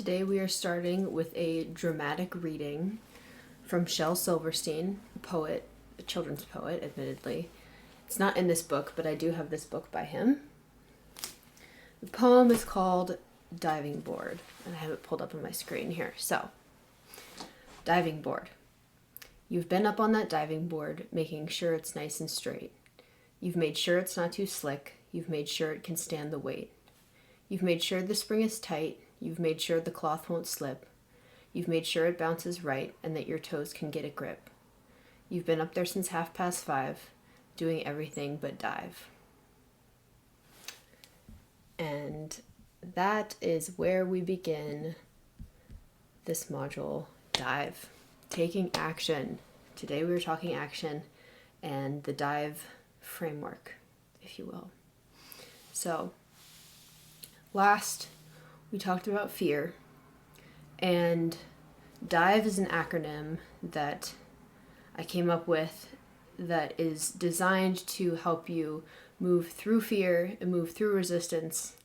Today we are starting with a dramatic reading from Shel Silverstein, a poet, a children's poet, admittedly. It's not in this book, but I do have this book by him. The poem is called Diving Board, and I have it pulled up on my screen here. So, diving board. You've been up on that diving board, making sure it's nice and straight. You've made sure it's not too slick. You've made sure it can stand the weight. You've made sure the spring is tight. You've made sure the cloth won't slip. You've made sure it bounces right and that your toes can get a grip. You've been up there since 5:30, doing everything but dive. And that is where we begin this module, dive, taking action. Today we were talking action and the dive framework, if you will. So, last we talked about fear, and DIVE is an acronym that I came up with that is designed to help you move through fear and move through resistance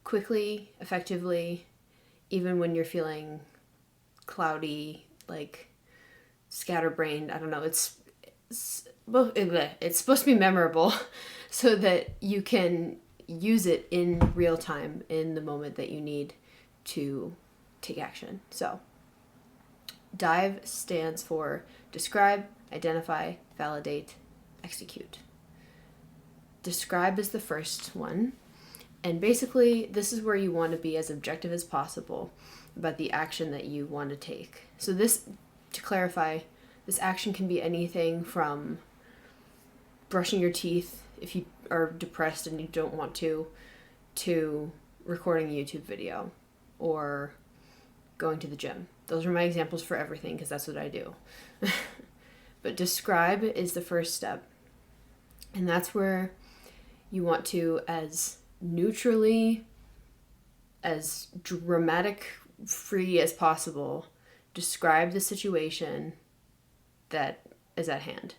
quickly, effectively, even when you're feeling cloudy, like scatterbrained. I don't know, it's supposed to be memorable so that you can use it in real time in the moment that you need to take action. So, DIVE stands for describe, identify, validate, execute. Describe is the first one, and basically this is where you want to be as objective as possible about the action that you want to take. So this, to clarify, this action can be anything from brushing your teeth if you are depressed and you don't want to recording a YouTube video or going to the gym. Those are my examples for everything because that's what I do. But describe is the first step. And that's where you want to, as neutrally, as dramatic free as possible, describe the situation that is at hand.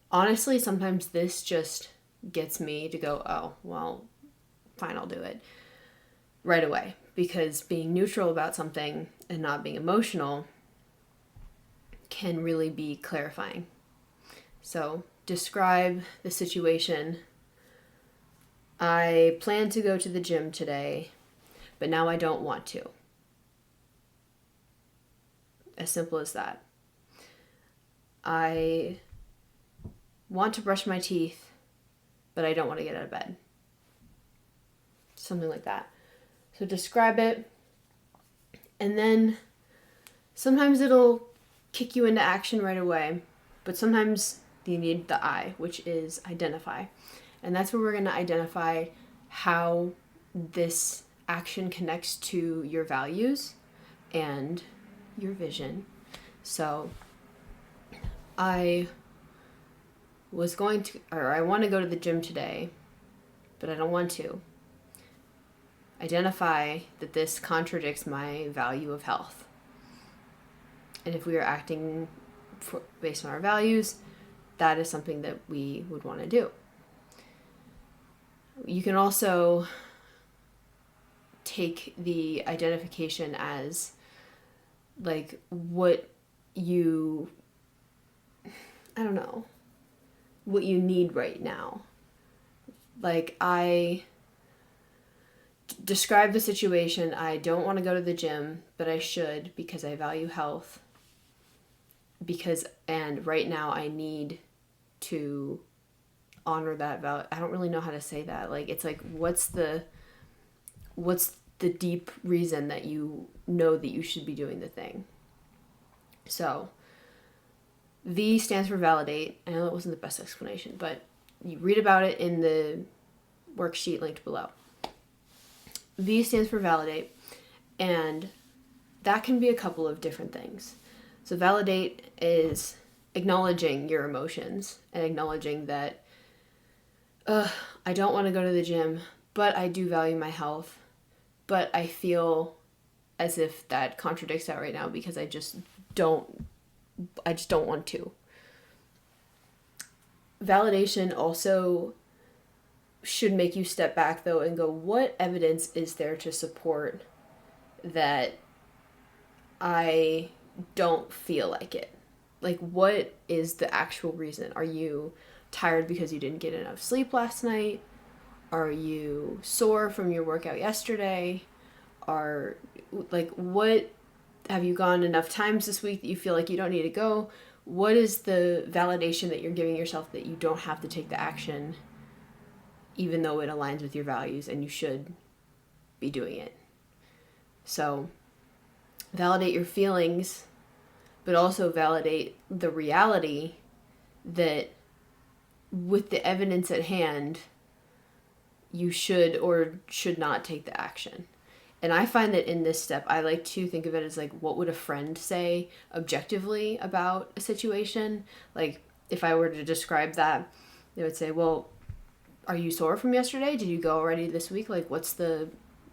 Honestly, sometimes this just gets me to go, oh, well, fine, I'll do it right away. Because being neutral about something and not being emotional can really be clarifying. So, describe the situation. I plan to go to the gym today, but now I don't want to. As simple as that. I want to brush my teeth, but I don't want to get out of bed. Something like that. So describe it, and then sometimes it'll kick you into action right away, but sometimes you need the I, which is identify. And that's where we're going to identify how this action connects to your values and your vision. So I want to go to the gym today, but I don't want to. Identify that this contradicts my value of health. And if we are acting based on our values, that is something that we would want to do. You can also take the identification as like what you need right now. Like, I describe the situation. I don't want to go to the gym, but I should because I value health. And right now I need to honor that value. I don't really know how to say that. Like, it's like, what's the deep reason that you know that you should be doing the thing? So, V stands for validate. I know that wasn't the best explanation, but you read about it in the worksheet linked below. V stands for validate, and that can be a couple of different things. So validate is acknowledging your emotions and acknowledging that I don't want to go to the gym, but I do value my health, but I feel as if that contradicts that right now because I just don't want to. Validation also should make you step back though and go, what evidence is there to support that I don't feel like it. Like, what is the actual reason? Are you tired because you didn't get enough sleep last night? Are you sore from your workout yesterday? What have you gone enough times this week that you feel like you don't need to go? What is the validation that you're giving yourself that you don't have to take the action, even though it aligns with your values and you should be doing it? So, validate your feelings, but also validate the reality that with the evidence at hand, you should or should not take the action. And I find that in this step, I like to think of it as like, what would a friend say objectively about a situation? Like, if I were to describe that, they would say, well, are you sore from yesterday? Did you go already this week? Like, what's the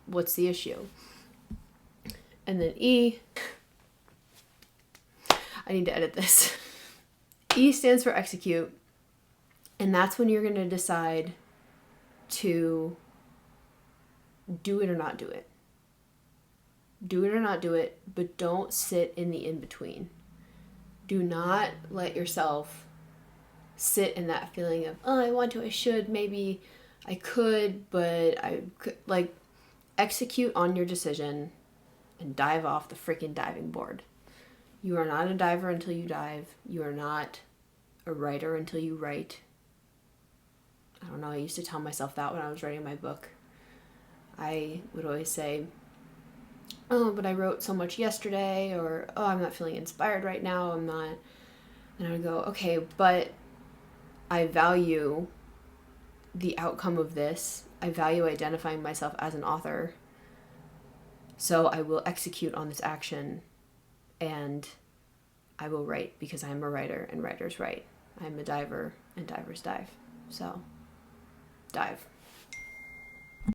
issue? And then E, I need to edit this. E stands for execute. And that's when you're going to decide to do it or not do it. Do it or not do it, but don't sit in the in-between. Do not let yourself sit in that feeling of, oh, I want to, I should, maybe I could, but I could. Like, execute on your decision and dive off the freaking diving board. You are not a diver until you dive. You are not a writer until you write. I don't know, I used to tell myself that when I was writing my book. I would always say, oh, but I wrote so much yesterday, or, oh, I'm not feeling inspired right now, I'm not. And I would go, okay, but I value the outcome of this. I value identifying myself as an author. So I will execute on this action, and I will write because I'm a writer and writers write. I'm a diver and divers dive. So, dive.